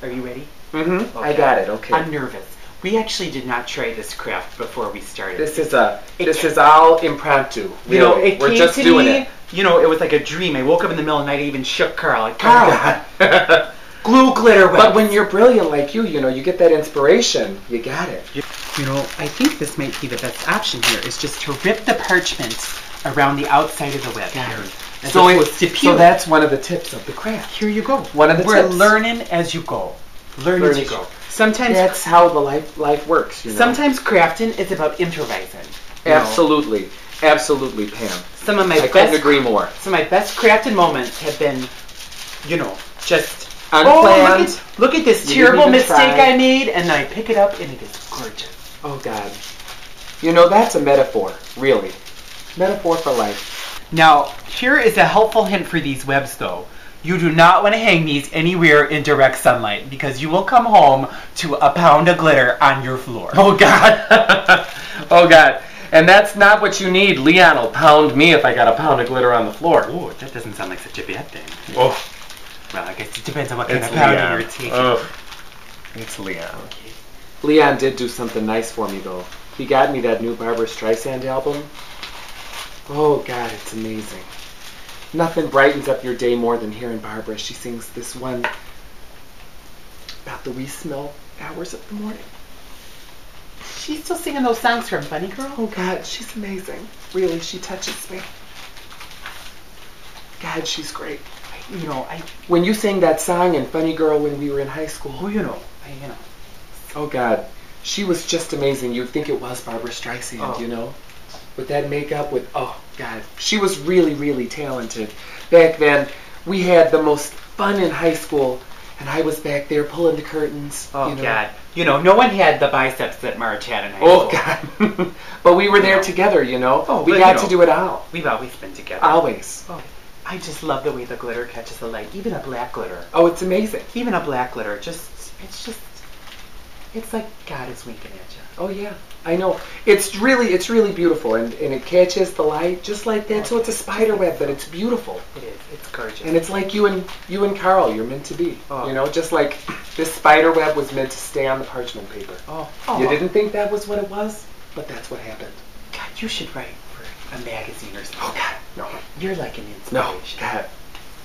Are you ready? Mm-hmm. Okay. I got it. Okay. I'm nervous. We actually did not try this craft before we started. This is all impromptu. Really. You know, it We're came just to doing me. it. You know, it was like a dream. I woke up in the middle of the night. I even shook Carl. Like, Carl, glue glitter webs. But when you're brilliant like you know, you get that inspiration. You got it. You know, I think this might be the best option here. Is just to rip the parchment around the outside of the web here. So that's one of the tips of the craft. Here you go. One of the We're tips. learning as you go. Learn as you go. Sometimes that's how the life works. You know? Sometimes crafting is about improvising. Absolutely, absolutely, Pam. I couldn't agree more. Some of my best crafting moments have been, you know, just unplanned. Oh, look at this terrible mistake I made, and then I pick it up, and it is gorgeous. Oh God, you know that's a metaphor, really. Metaphor for life. Now, here is a helpful hint for these webs, though. You do not want to hang these anywhere in direct sunlight because you will come home to a pound of glitter on your floor. Oh God. Oh God. And that's not what you need. Leon will pound me if I got a pound of glitter on the floor. Oh, that doesn't sound like such a bad thing. Oh. Well, I guess it depends on what kind of pounding you're taking. Oh. It's Leon. Okay. Leon did do something nice for me, though. He got me that new Barbra Streisand album. Oh God, it's amazing. Nothing brightens up your day more than hearing Barbra. She sings this one about the wee small hours of the morning. She's still singing those songs from Funny Girl? Oh God, she's amazing. Really, she touches me. God, she's great. You know, when you sang that song in Funny Girl when we were in high school. Oh, you know. Oh God, she was just amazing. You'd think it was Barbra Streisand, you know? With that makeup, oh God, she was really, really talented. Back then, we had the most fun in high school, and I was back there pulling the curtains. Oh you know. God, you know, no one had the biceps that Marge had in high school. Oh God, but we were there together, you know. Oh, we got to do it all. We've always been together. Always. Oh, I just love the way the glitter catches the light, even a black glitter. Oh, it's amazing. Even a black glitter, it's like God is winking at you. Oh yeah, I know. It's really beautiful, and it catches the light just like that. So it's a spider web, but it's beautiful. It is. It's gorgeous. And it's like you and Carl, you're meant to be. Oh. You know, just like this spider web was meant to stay on the parchment paper. Oh. You didn't think that was what it was, but that's what happened. God, you should write for a magazine or something. Oh God, no. You're like an inspiration.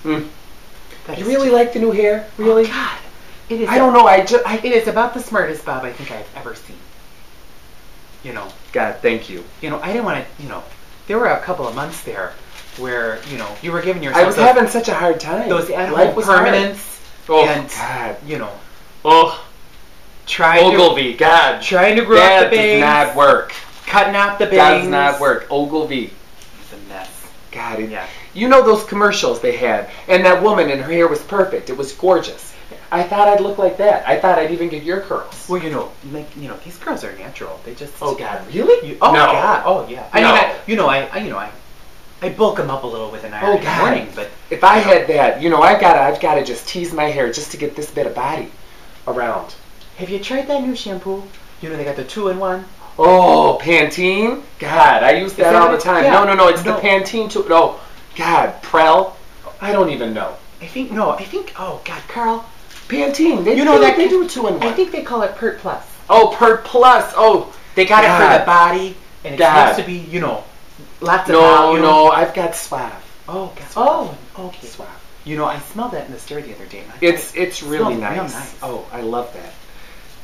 No, God. You really like the new hair? Really? Oh, God. It is. I don't know. It is about the smartest bob I think I've ever seen. You know. God, thank you. You know, I didn't want to. You know, there were a couple of months there where you were giving yourself. I was having such a hard time. Those at-home permanents. Oh and, God. You know. Oh. Ogilvy. God. Trying to grow up the bangs. That does not work. Cutting out the bangs. Does not work. Ogilvy. It's a mess. God. You know those commercials they had, and that woman and her hair was perfect. It was gorgeous. I thought I'd look like that. I thought I'd even get your curls. Well, these curls are natural. They just. Oh God, really? Oh no. God. Oh yeah. I bulk them up a little with an iron in the morning, but if I had that, I've got to just tease my hair just to get this bit of body around. Have you tried that new shampoo? You know they got the 2-in-1. Oh, Pantene. God, I use that all the time. Yeah. No, it's the Pantene 2. Oh, God, Prel. I don't even know. Oh God, Carl. Pantene. They do 2-in-1. I think they call it Pert Plus. Oh, Pert Plus. Oh, they got it for the body, and it's supposed to be, lots of volume. No, I've got Suave. Oh, God. Oh, okay. Suave. I smelled that in the store the other day. It's really nice. Real nice. Oh, I love that.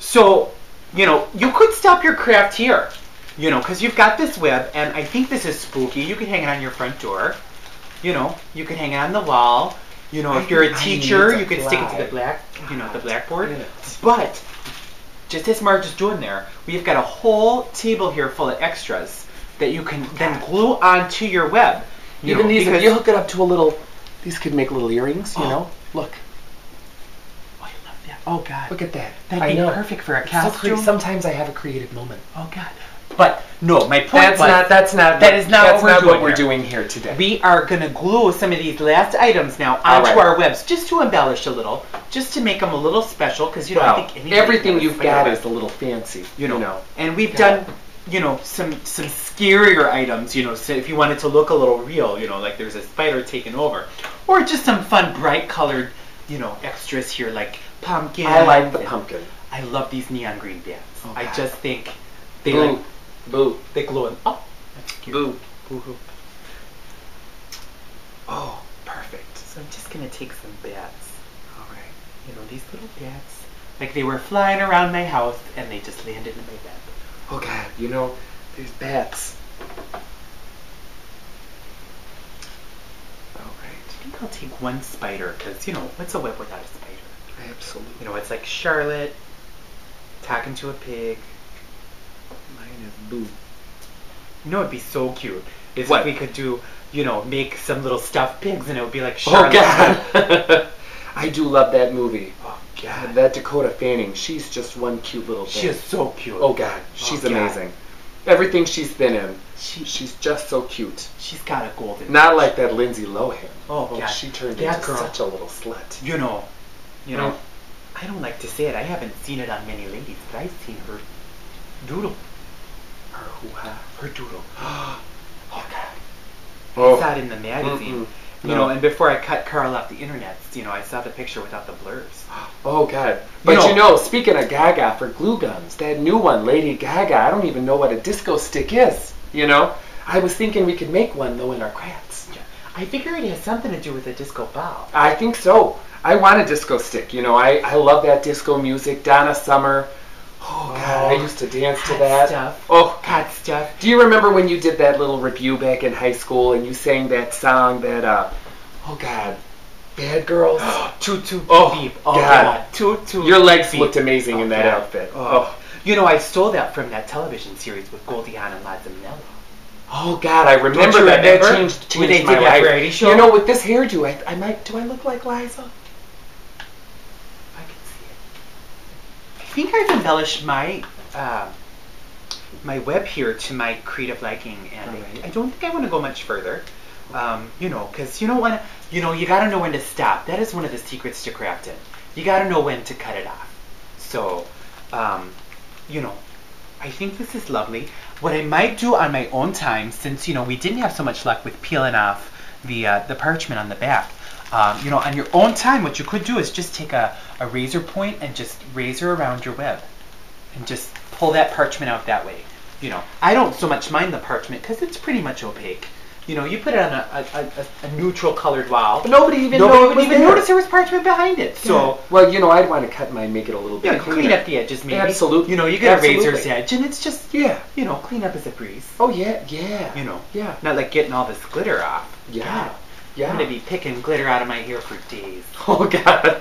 So, you could stop your craft here, because you've got this web, and I think this is spooky. You can hang it on your front door. You can hang it on the wall. If you're a teacher, you can stick it to the blackboard. Yes. But just as Marge is doing there, we've got a whole table here full of extras that you can then glue onto your web. Even these, if you hook it up to these could make little earrings. Look. Oh, I love that. Oh God. Look at that. That'd be perfect for a costume. Sometimes I have a creative moment. Oh God. But no, my point that's not what we're doing here today. We are going to glue some of these last items now onto our webs, just to embellish a little, just to make them a little special, because I think everything you've got is a little fancy, And we've done, some scarier items, so if you want it to look a little real, like there's a spider taking over, or just some fun, bright colored, extras here, like pumpkin. I like the pumpkin. I love these neon green bats. Oh, I God. just think they Boo. Boo. they glow in. Oh, that's cute. Boo. Boo-hoo. Oh, perfect. So I'm just gonna take some bats. All right. You know, these little bats. Like they were flying around my house and they just landed in my bed. Oh, God. You know, there's bats. All right. I think I'll take one spider because, you know, what's a web without a spider? Absolutely. You know, it's like Charlotte talking to a pig. Mine is Boo. You know, it'd be so cute is What? if we could do, you know, make some little stuffed pigs and it would be like Oh, Charlotte. God. I do love that movie. Oh, God, God. that Dakota Fanning, she's just one cute little thing. She is so cute. Oh, God, she's God. amazing. Everything she's been in, She- she's just so cute. She's got a golden. Not like that Lindsay Lohan. Oh, God. She turned That into girl. such a little slut. You know, Mm. I don't like to say it. I haven't seen it on many ladies, but I've seen her doodle. Her hoo-ha. Her doodle. Oh, God. I Oh. saw it in the magazine. Mm-mm. You No. know, and before I cut Carl off the internet, you know, I saw the picture without the blurs. Oh, God. But you know, speaking of GaGa for glue guns, that new one, Lady Gaga, I don't even know what a disco stick is. You know? I was thinking we could make one, though, in our crafts. Yeah. I figure it has something to do with a disco ball. I think so. I want a disco stick. You know, I love that disco music. Donna Summer. Oh, God, I used to dance to Hot that. stuff. Oh, Hot stuff. do you remember when you did that little review back in high school and you sang that song that, oh, God, Bad Girls? Toot toot Oh, beep. Oh, God. Toot toot. Your legs beep. looked amazing in that God. outfit. Oh. You know, I stole that from that television series with Goldie Hawn and Liza Minnelli. Oh, God, I remember you that. That remember? changed When they my did that life. variety show? You know, with this hairdo, I might, do I look like Liza? I can see it. I think I've embellished my my web here to my creative liking, and Alright. I don't think I want to go much further. You know, because you don't want to. You know, you got to know when to stop. That is one of the secrets to crafting. You got to know when to cut it off. So, you know, I think this is lovely. What I might do on my own time, since you know we didn't have so much luck with peeling off the parchment on the back. You know, on your own time, what you could do is just take a razor point and just razor around your web, and just pull that parchment out that way. You know, I don't so much mind the parchment because it's pretty much opaque. You know, you put it on a neutral colored wall. But nobody would would even there. notice there was parchment behind it. So, well, you know, I'd want to cut mine, make it a little bit yeah, cleaner. clean up the edges maybe. Absolutely. You know, you get Absolutely. a razor's edge, and it's just, Yeah. you know, clean up as a breeze. Oh, yeah, yeah. You know, Yeah. not like getting all this glitter off. Yeah. God, Yeah. I'm gonna be picking glitter out of my hair for days. Oh, God.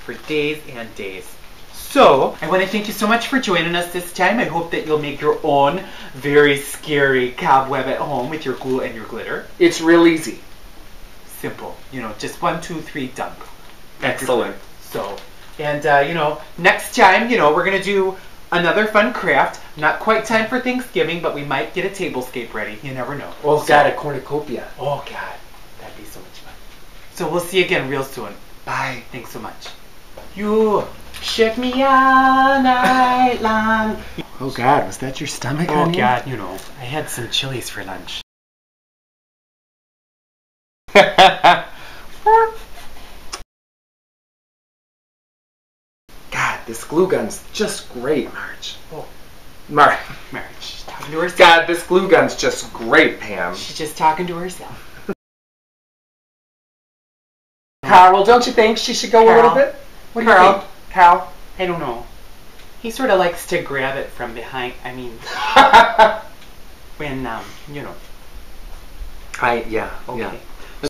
For days and days. So, I want to thank you so much for joining us this time. I hope that you'll make your own very scary cobweb at home with your glue and your glitter. It's real easy. Simple. You know, just 1, 2, 3, dump. Excellent. So, and you know, next time, you know, we're going to do another fun craft. Not quite time for Thanksgiving, but we might get a tablescape ready. You never know. Oh, God, a cornucopia. Oh, God. That'd be so much fun. So we'll see you again real soon. Bye. Thanks so much. You shook me all night long. Oh, God, was that your stomach, Oh, honey? God, you know, I had some chilies for lunch. God, this glue gun's just great, Marge. Oh, Marge. Marge, talking to herself. God, this glue gun's just great, Pam. She's just talking to herself. Carl, don't you think she should go a Carl. little bit? What do you Carl. think? Carl? I don't know. He sort of likes to grab it from behind. I mean, when, you know. Yeah. Okay.